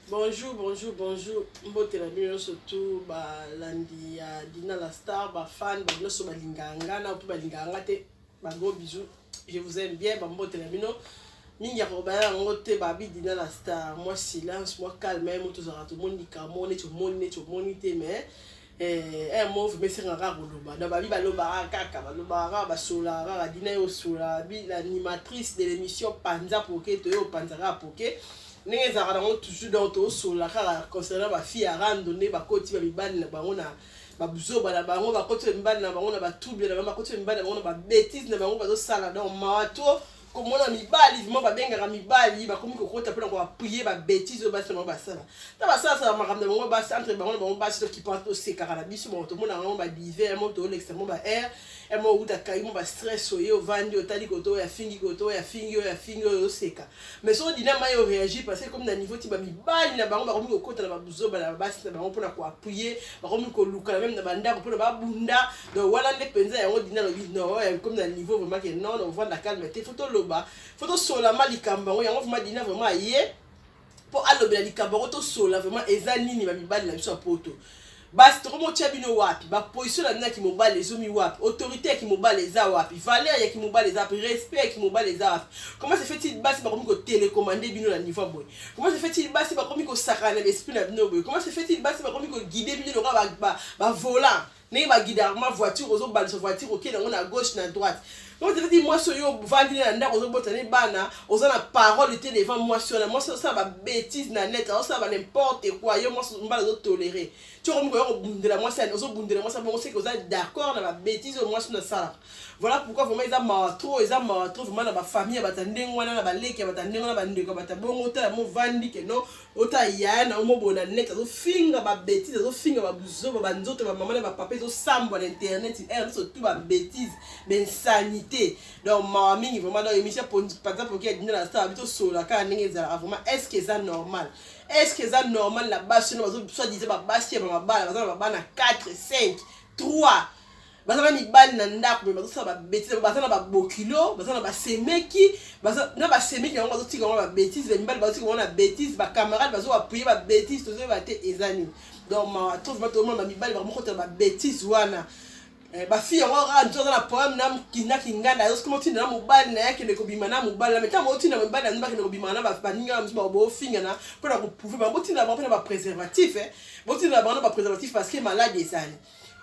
Bonjour, bonjour, bonjour. Mbote la bino surtout ba landi ya Dina la star, ba fan, ba bino so ba linganga na ou ba linganga te. Ba gros bisous. Je vous aime bien, ba mbote la bino. Mingi ya kobaya ngote ba bi Dina la star. Moi silence, moi calme, moi tout ça tout monde dit kamo, ne tu monite mais un mot me sera rare loba. Da ba bi ba loba kaka, ba loba ba sola, ba Dina yo sola, bi l'animatrice de l'émission Panza Poké, to yo Panza Poké. N'est toujours dans ton sol la car concernant ma fille à randonner ba koti ba bibani na bango na ba buzo ba na bango ba koti bibani na bango na ba trouble na ba koti bibani na bango na ba bêtise na bango ba zo sala dans mato comme on a mibali vivement ba benga mibali ba komi ko kota pena ko appuyer ba bêtise ba sala ba sala ta ba sala ma ramda bango ba entre bango na bango ba to qui pense au sekara na biso ba to mona bango ba diver mo to l'extrêmement ba air et moi uta kaimo ba stress oye o vandi otali koto ya fingi o seka mais so dina ma yo réagir parce que comme na niveau ti ba mibali na bango ba komi ko kota na ba buzo ba na basi na bango pona ko appuyer ba komi ko luka même na banda ko pona ba bunda donc wala nde penza yango dina lo bi non comme na niveau vraiment que non on voit la calme te photo loba photo sola malikamba yango vraiment dina vraiment yé pour alobela likamba to sola vraiment ezali ni ba mibali na biso poto basi tokomo tia bino wapi ba position na bina ki mobile ezomi wapi autorité ki mobile eza wapi valeur ya ki mobile eza wapi respect ki mobile eza wapi comment se fait-il basi ba komi ko télécommander bino na niveau boy comment se fait-il basi ba komi ko sakana l'esprit na bino boy comment se fait-il basi ba komi ko guider bino ba volant ne ba guider ma voiture ozo balisa voiture OK nango na gauche na droite. Donc je dis moi sur yo vandi na ndako zo botane bana oza na parole te devant moi sur ça ba bêtise na net ça va n'importe quoi yo moi mbala zo tolérer tu comme ko bundela moi ça ozo bundela moi ça bon c'est que vous êtes d'accord na ba bêtise au moins sur ça. Voilà pourquoi vraiment ils ont trop vraiment na ba famille ba tandengwa na ba leki ba tandengwa na ba ndeko ba tabongo ta mo vandi ke no ota yana mo bona net zo finga ba bêtise zo finga ba buzo ba nzoto ba maman ba papa zo samba na internet et surtout ba bêtise ben sanité. Donc mamie vraiment dans émission par exemple qui a dit la star habito sola ka ndenge za vraiment est-ce que ça normal la base no soit disait ba basi ba bala ba na 4 5 3 bazana mibali na ndako mais bazosala ba bêtise bazana ba bokilo bazana ba semeki bazana ba semeki yango bazotika ba bêtise ba mibali bazotika na bêtise ba camarade bazo appuyer ba bêtise tozo ba te ezani donc ma trouve ba to ma mibali ba moko ba bêtise wana ba fille yango ranzo na problème na kinga na comment tu na mobali na yake ne ko bima na mobali na mais quand on tina mobali na mbaka ne ko bima na ba ninga mso ba finga na pour ko prouver ba tina ba préservatif botina ba préservatif parce que malade ezali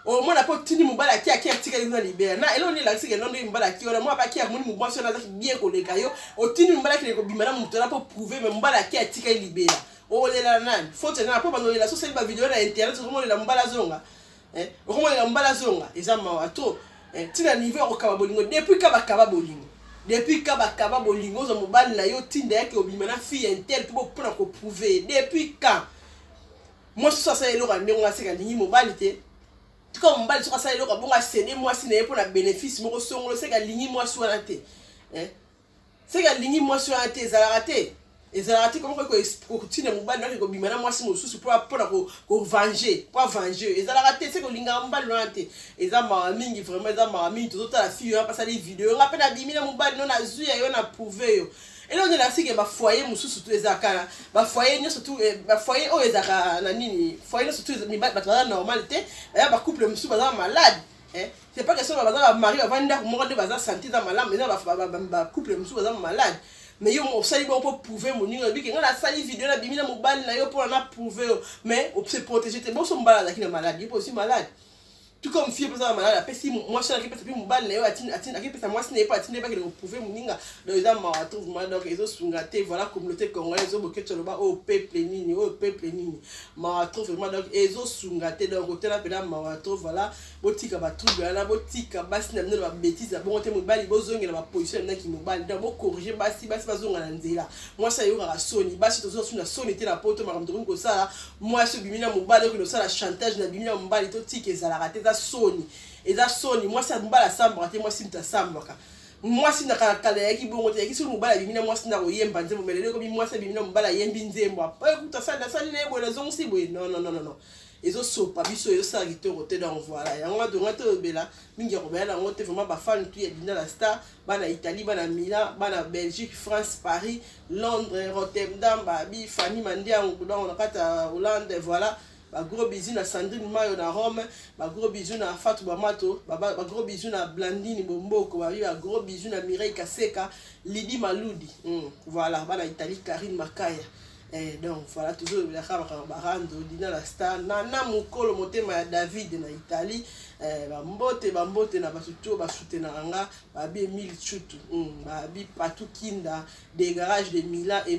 au moins la porte tini mobala qui a tika na libérer na eloni la sike non mobala qui on moi pas qui a moni mobala sur na bien ko le kayo o tini mobala qui ko bima na muto na pour prouver mais mobala qui a tika libérer o le la nan faut tenir pas bando la social ba vidéo na internet ko mo la mobala zonga o ko mo la mobala zonga ezama wato tina niveau ko kaba bolingo depuis kaba bolingo zo mobala na yo tinda yake obima na fille intel pour ko prouver depuis quand moi ça ça elora ndonga seka ndingi mobala te comme mbali soka ça eloko bonga céder moi si na pour la bénéfice moko songolo seka lingi moi sur la te seka lingi moi sur la te za raté comment ko tina mbali na ko bimana moi si mosusu pour ko venger za raté seka linga mbali na te eza ma mingi vraiment eza ma mingi tout la fille on passe les vidéos on appelle na bimina mbali non na zuya yo na prouver yo. Et là on est là c'est que ba foyer mususu tout ezaka ba foyer nyo surtout ba foyer o ezaka na nini foyer surtout mi ba normalité ba couple mususu ba malade c'est pas question ba mari ba vanda ko mo de ba santé za malade mais ba couple mususu ba malade mais yo mo sali bon pour prouver mon ninga bi que ngala sali vidéo na bimina mobile na yo pour na prouver mais on se protéger te bon so mbala la ki na malade il peut aussi malade. Tout comme fille peut ça malade après si moi je suis peut-être mobile na yo atina qui peut ça moi ce n'est pas atina pas que prouver mon ninga donc ils ont trouve moi donc ils ont sungaté voilà communauté congolaise au boket choloba au peuple nini ma trouve vraiment donc ils ont sungaté donc côté là pena ma trouve voilà botika ba trouve là botika basi na ba bêtise bon te mobile bozonga na ba position na ki mobile donc bo corriger basi bazonga na nzela moi ça yo ka soni basi tozo suna soni te la poto ma ramdoni ko ça moi ce bimina mobile ko ça la chantage na bimina mobile to tika za la raté Sony et ça Sony moi ça mbala samba te moi simta samba ka moi si na kala yaki bongo te yaki so mbala bimina moi na oyemba nzembo melele ko moi ça bimina mbala yembi nzembo pa kuta ça na sali na bo na zonsi bo non ezo sopa biso ezo sa kitoko te donc voilà yango donga to bela mingi ko bela ngo te vraiment ba fan tu ya Dina la Star bana Italie bana Milan bana Belgique France Paris Londres Rotterdam ba bi Fanny Mandiango donc on kata Hollande voilà ba gros bisous na Sandrine Mayo na Rome ba gros bisous na Fatou Bamato ba gros bisous na Blandine Bomboko ba gros bisous na Mireille Kaseka Lydie Maludi voilà bana Italie Karine Makaya. Donc voilà toujours la barando Dina la Star nana mukolo motema ya David na Italie bambote na basuto basutenanga babi Emile Chutu babi Patou Kinda des garages de Milan et